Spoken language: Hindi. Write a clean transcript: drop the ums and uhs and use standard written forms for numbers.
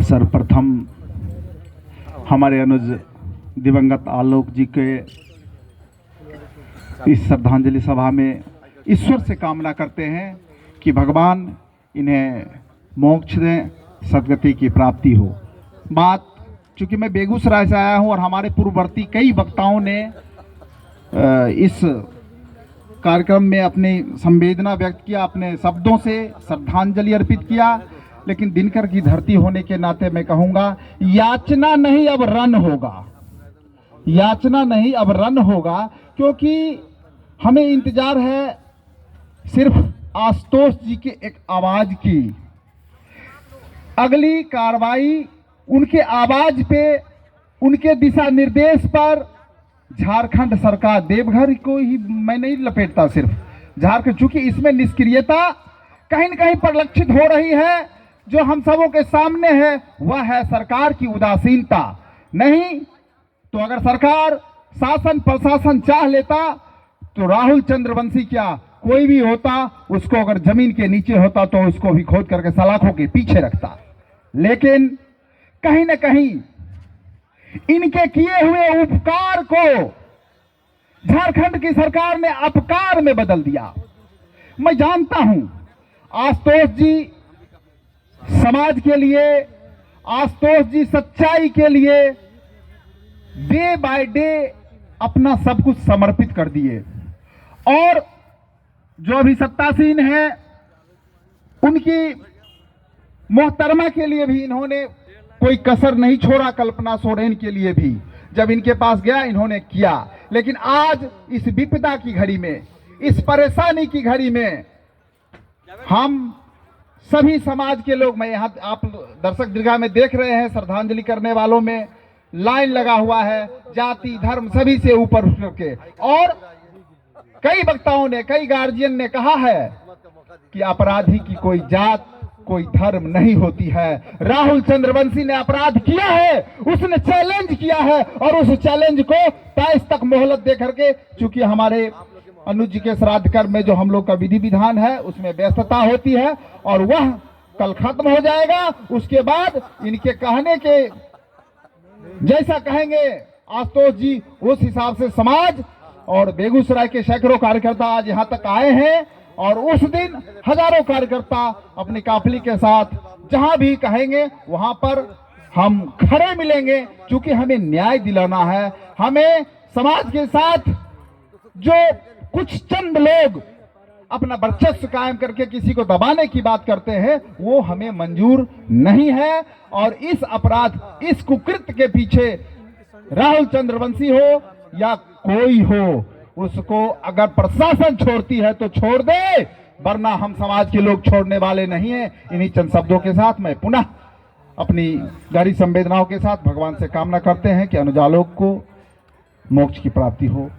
सर्वप्रथम हमारे अनुज दिवंगत आलोक जी के इस श्रद्धांजलि सभा में ईश्वर से कामना करते हैं कि भगवान इन्हें मोक्ष दें, सद्गति की प्राप्ति हो। बात चूँकि मैं बेगूसराय से आया हूं और हमारे पूर्ववर्ती कई वक्ताओं ने इस कार्यक्रम में अपनी संवेदना व्यक्त किया, अपने शब्दों से श्रद्धांजलि अर्पित किया, लेकिन दिनकर की धरती होने के नाते मैं कहूँगा याचना नहीं अब रन होगा, याचना नहीं अब रन होगा, क्योंकि हमें इंतजार है सिर्फ आशुतोष जी के एक आवाज की। अगली कार्रवाई उनके आवाज पे, उनके दिशा निर्देश पर झारखंड सरकार, देवघर को ही मैं नहीं लपेटता, सिर्फ झारखंड, चूंकि इसमें निष्क्रियता कहीं न कहीं परिलक्षित हो रही है। जो हम सबों के सामने है वह है सरकार की उदासीनता। नहीं तो अगर सरकार शासन प्रशासन चाह लेता तो राहुल चंद्रवंशी क्या कोई भी होता, उसको अगर जमीन के नीचे होता तो उसको भी खोद करके सलाखों के पीछे रखता। लेकिन कहीं न कहीं इनके किए हुए उपकार को झारखंड की सरकार ने अपकार में बदल दिया। मैं जानता हूं आशुतोष जी समाज के लिए, आशुतोष जी सच्चाई के लिए डे बाय डे अपना सब कुछ समर्पित कर दिए, और जो अभी सत्तासीन है उनकी मोहतरमा के लिए भी इन्होंने कोई कसर नहीं छोड़ा। कल्पना सोरेन के लिए भी जब इनके पास गया इन्होंने किया। लेकिन आज इस विपदा की घड़ी में, इस परेशानी की घड़ी में हम सभी समाज के लोग, मैं यहाँ आप दर्शक दीर्घा में देख रहे हैं, श्रद्धांजलि करने वालों में लाइन लगा हुआ है, जाति धर्म सभी से ऊपर उठ के। और कई वक्ताओं ने, कई गार्जियन ने कहा है कि अपराधी की कोई जात कोई धर्म नहीं होती है। राहुल चंद्रवंशी ने अपराध किया है, उसने चैलेंज किया है, और उस चैलेंज को 23 तक मोहलत दे करके, चूंकि हमारे अनुज जी के श्राद्ध कर्म में जो हम लोग का विधि विधान है उसमें व्यस्तता होती है और वह कल खत्म हो जाएगा। उसके बाद इनके कहने के जैसा कहेंगे आशुतोष जी, उस हिसाब से समाज और बेगूसराय के सैकड़ों कार्यकर्ता आज यहाँ तक आए हैं, और उस दिन हजारों कार्यकर्ता अपनी काफिले के साथ जहां भी कहेंगे वहां पर हम खड़े मिलेंगे, क्योंकि हमें न्याय दिलाना है। हमें समाज के साथ जो कुछ चंद लोग अपना वर्चस्व कायम करके किसी को दबाने की बात करते हैं वो हमें मंजूर नहीं है। और इस अपराध, इस कुकृत्य के पीछे राहुल चंद्रवंशी हो या कोई हो, उसको अगर प्रशासन छोड़ती है तो छोड़ दे, वरना हम समाज के लोग छोड़ने वाले नहीं हैं। इन्हीं चंद शब्दों के साथ मैं पुनः अपनी गहरी संवेदनाओं के साथ भगवान से कामना करते हैं कि अनुज आलोक को मोक्ष की प्राप्ति हो।